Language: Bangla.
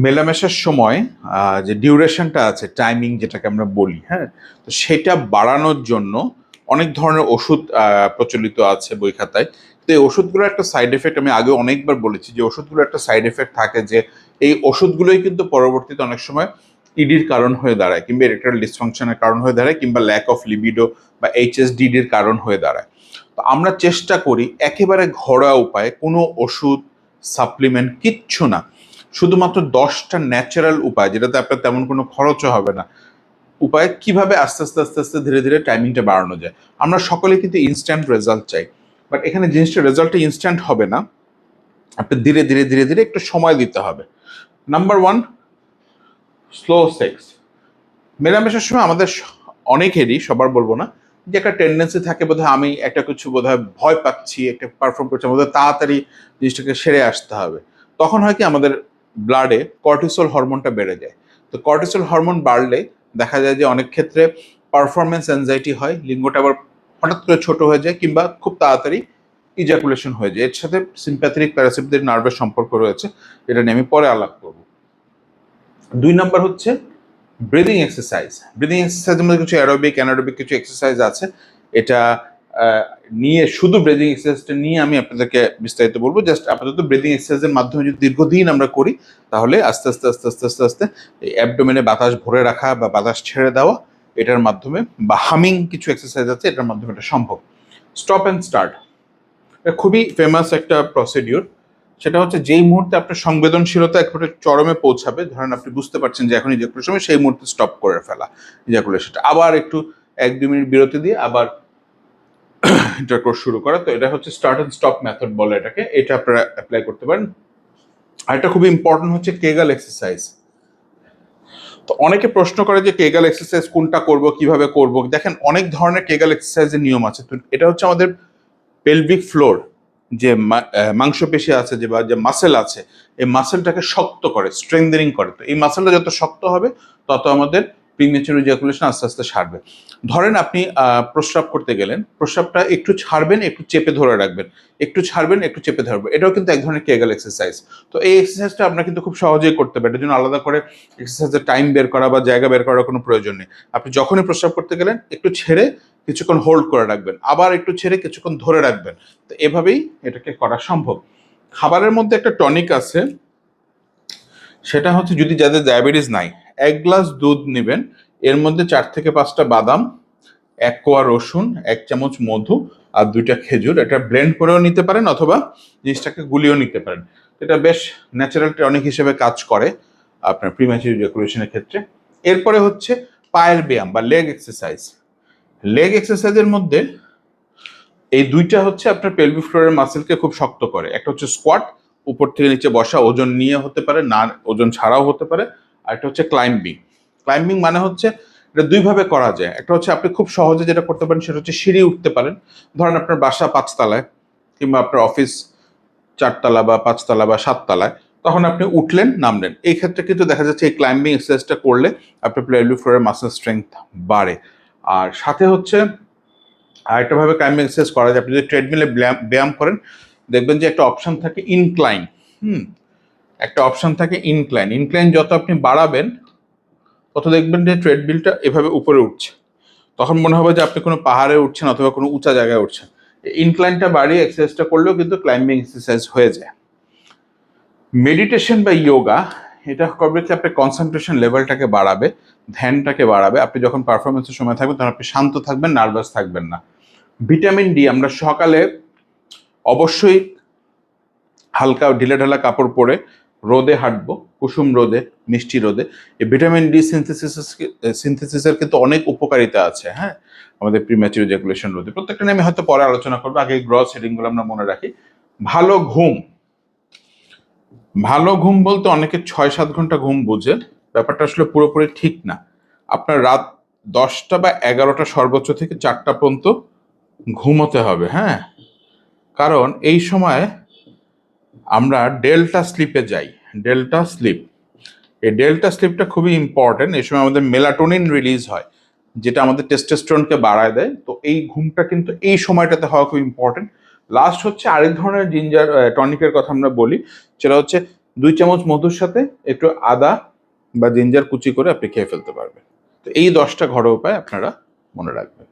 মেলামেশার সময় যে ডিউরেশনটা আছে, টাইমিং যেটাকে আমরা বলি, হ্যাঁ, তো সেটা বাড়ানোর জন্য অনেক ধরনের ওষুধ প্রচলিত আছে বই খাতায়। তো এই ওষুধগুলোর একটা সাইড এফেক্ট আমি আগে অনেকবার বলেছি যে ওষুধগুলোর একটা সাইড এফেক্ট থাকে যে এই ওষুধগুলোই কিন্তু পরবর্তীতে অনেক সময় ইডির কারণ হয়ে দাঁড়ায়, কিংবা ইরেকটাইল ডিসফাংশনের কারণ হয়ে দাঁড়ায়, কিংবা ল্যাক অফ লিবিডো বা এইচএসডিডির কারণ হয়ে দাঁড়ায়। তো আমরা চেষ্টা করি একেবারে ঘরোয়া উপায়ে, কোনো ওষুধ, সাপ্লিমেন্ট কিচ্ছু না, শুধুমাত্র 10টা ন্যাচারাল উপায়, যেটাতে আপনার তেমন কোনো খরচও হবে না, উপায় কিভাবে আস্তে আস্তে আস্তে আস্তে ধীরে ধীরে টাইমিংটা বাড়ানো যায়। আমরা সকলে কিন্তু ইনস্ট্যান্ট রেজাল্ট চাই, বাট এখানে জিনিসটা রেজাল্টটা ইনস্ট্যান্ট হবে না, আপনি ধীরে ধীরে ধীরে ধীরে একটু সময় দিতে হবে। Number one, slow sex. মেলামেশার সময় আমাদের অনেকেরই, সবার বলবো না, যে একটা টেন্ডেন্সি থাকে বোধহয় আমি একটা কিছু বোধহয় ভয় পাচ্ছি, একটা পারফর্ম করছি, আমাদের তাড়াতাড়ি জিনিসটাকে সেরে আসতে হবে। তখন হয় কি, আমাদের ব্লাডে কর্টিসল হরমোনটা বেড়ে যায়। তো কর্টিসল হরমোন বাড়লে দেখা যায় যে অনেক ক্ষেত্রে পারফরমেন্স অ্যাংজাইটি হয়, লিঙ্গটা আবার হঠাৎ করে ছোট হয়ে যায়, কিংবা খুব তাড়াতাড়ি ইজাকুলেশন হয়ে যায়। এর সাথে সিম্প্যাথেটিক প্যারাসিম্প্যাথেটিক নার্ভের সম্পর্ক রয়েছে, এটা নিয়ে আমি পরে আলাপ করব। 2 নম্বর হচ্ছে ব্রিদিং এক্সারসাইজ। ব্রিদিং এক্সারসাইজের মধ্যে কিছু অ্যারোবিক অ্যানারোবিক কিছু এক্সারসাইজ আছে, এটা নিয়ে, শুধু ব্রিদিং এক্সারসাইজটা নিয়ে আমি আপনাদেরকে বিস্তারিত বলবো। জাস্ট আপাতত ব্রিদিং এক্সারসাইজের মাধ্যমে যদি দীর্ঘদিন আমরা করি, তাহলে আস্তে আস্তে আস্তে আস্তে আস্তে আস্তে এই অ্যাবডোমেনে বাতাস ভরে রাখা বা বাতাস ছেড়ে দেওয়া, এটার মাধ্যমে, বা হামিং কিছু এক্সারসাইজ আছে, এটার মাধ্যমে এটা সম্ভব। স্টপ অ্যান্ড স্টার্ট, এটা খুবই ফেমাস একটা প্রসিডিউর। সেটা হচ্ছে যেই মুহূর্তে আপনার সংবেদনশীলতা একবারে চরমে পৌঁছাবে, ধরেন আপনি বুঝতে পারছেন যে এখন ইজাকুলেশন সময়, সেই মুহূর্তে স্টপ করে ফেলা ইজাকুলেশনটা, আবার একটু 1-2 মিনিট বিরতি দিয়ে আবার ইন্টারকোর্স শুরু করা। তো এটা হচ্ছে স্টার্ট অ্যান্ড স্টপ মেথড বলে এটাকে, এটা আপনারা অ্যাপ্লাই করতে পারেন। আর এটা খুবই ইম্পর্টেন্ট হচ্ছে কেগাল এক্সারসাইজ। তো অনেকে প্রশ্ন করে যে কেগাল এক্সারসাইজ কোনটা করব, কিভাবে করব। দেখেন, অনেক ধরনের কেগাল এক্সারসাইজের নিয়ম আছে। তো এটা হচ্ছে আমাদের পেলভিক ফ্লোর, যে মাংসপেশি আছে, যে বা যে মাসেল আছে, এই মাসেলটাকে শক্ত করে, স্ট্রেংথেনিং করে। তো এই মাসেলটা যত শক্ত হবে, তত আমাদের প্রিমেচুর ইজাকুলেশন আস্তে আস্তে সারবে। ধরেন আপনি প্রস্রাব করতে গেলেন, প্রস্রাবটা একটু ছাড়বেন, একটু চেপে ধরে রাখবেন, একটু ছাড়বেন, একটু চেপে ধরবেন, এটাও কিন্তু এক ধরনের কেগাল এক্সারসাইজ। তো এই এক্সারসাইজটা আপনারা কিন্তু খুব সহজেই করতে পারেন। এর জন্য আলাদা করে এক্সারসাইজের টাইম বের করা বা জায়গা বের করার কোনো প্রয়োজন নেই। আপনি যখনই প্রস্রাব করতে গেলেন, একটু ছেড়ে কিছুক্ষণ হোল্ড করে রাখবেন, আবার একটু ছেড়ে কিছুক্ষণ ধরে রাখবেন। তো এভাবেই এটাকে করা সম্ভব। খাবারের মধ্যে একটা টনিক আছে, সেটা হচ্ছে, যদি যাদের ডায়াবেটিস নাই, 1 গ্লাস দুধ নেবেন, এর মধ্যে 4 থেকে 5টা বাদাম, 1 কোয়া রসুন, 1 চামচ মধু, আর 2টা খেজুর, এটা ব্লেন্ড করেও নিতে পারেন, অথবা জিনিসটাকে গুলিয়েও নিতে পারেন। এটা বেশ ন্যাচারাল টনিক হিসেবে কাজ করে আপনার প্রিম্যাচুর ইজাকুলেশনের ক্ষেত্রে। এরপরে হচ্ছে পায়ের ব্যায়াম বা লেগ এক্সারসাইজ। লেগ এক্সারসাইজের মধ্যে এই 2টা হচ্ছে আপনার পেলভিক ফ্লোরের মাসেলকে খুব শক্ত করে। একটা হচ্ছে স্কোয়াট, উপর থেকে নিচে বসা, ওজন নিয়ে হতে পারে, না ওজন ছাড়াও হতে পারে। আর একটা হচ্ছে ক্লাইম্বিং। ক্লাইম্বিং মানে হচ্ছে, এটা 2 ভাবে করা যায়। একটা হচ্ছে আপনি খুব সহজে যেটা করতে পারেন, সেটা হচ্ছে সিঁড়ি উঠতে পারেন। ধরেন আপনার বাসা 5 তলায়, কিংবা আপনার অফিস 4 তলা বা 5 তলা বা 7 তলায়, তখন আপনি উঠলেন, নামলেন। এই ক্ষেত্রে কিন্তু দেখা যাচ্ছে এই ক্লাইম্বিং এক্সারসাইজটা করলে আপনার পেলভিক ফ্লোরের মাসেল স্ট্রেংথ বাড়ে। আর সাথে হচ্ছে আরেকটা ভাবে ক্লাইম্বিং এক্সারসাইজ করা যায়। আপনি যদি ট্রেডমিলে ব্যায়াম করেন, দেখবেন যে একটা অপশন থাকে ইনক্লাইন। একটা অপশন থাকে ইনক্লাইন। ইনক্লাইন যত আপনি বাড়াবেন, তত দেখবেন যে ট্রেডমিলটা এভাবে উপরে উঠছে। তখন মনে হবে যে আপনি কোনো পাহাড়ে উঠছেন অথবা কোনো উঁচা জায়গায় উঠছেন। ইনক্লাইনটা বাড়িয়ে এক্সারসাইজটা করলেও কিন্তু ক্লাইম্বিং এক্সারসাইজ হয়ে যায়। মেডিটেশন বা ইয়োগা, এটা করবে কি, আপনার কনসেন্ট্রেশন লেভেলটাকে বাড়াবে, ধ্যানটাকে বাড়াবে। আপনি যখন পারফরমেন্সের সময় থাকবেন, তখন আপনি শান্ত থাকবেন, নার্ভাস থাকবেন না। ভিটামিন ডি, আমরা সকালে অবশ্যই হালকা ঢিলেঢালা কাপড় পরে রোদে হাঁটবো, কুসুম রোদে, মিষ্টি রোদে। এই ভিটামিন ডি সিনথেসিসের কিন্তু অনেক উপকারিতা আছে, হ্যাঁ, আমাদের প্রিম্যাচুর ইজাকুলেশন রোধে। প্রত্যেকটা নিয়ে আমি হয়তো পরে আলোচনা করবো, আগে গ্রস হেডিংগুলো আমরা মনে রাখি। ভালো ঘুম। ভালো ঘুম বলতে অনেকে 6-7 ঘন্টা ঘুম বুঝে, ব্যাপারটা আসলে পুরোপুরি ঠিক না। আপনার রাত 10টা বা 11টা, সর্বোচ্চ থেকে 4টা পর্যন্ত ঘুমোতে হবে, হ্যাঁ। কারণ এই সময় আমরা ডেল্টা স্লিপে যাই। ডেল্টা স্লিপ, এই ডেল্টা স্লিপটা খুবই ইম্পর্টেন্ট। এই সময় আমাদের মেলাটোনিন রিলিজ হয়, যেটা আমাদের টেস্টোস্টেরনকে বাড়ায় দেয়। তো এই ঘুমটা কিন্তু এই সময়টাতে হওয়া খুব ইম্পর্টেন্ট। লাস্ট হচ্ছে আরেক ধরনের জিঞ্জার টনিকের কথা আমরা বলি, সেটা হচ্ছে 2 চামচ মধুর সাথে একটু আদা বা জিঞ্জার কুচি করে আপনি খেয়ে ফেলতে পারবেন। তো এই 10টা ঘরোয়া উপায় আপনারা মনে রাখবেন।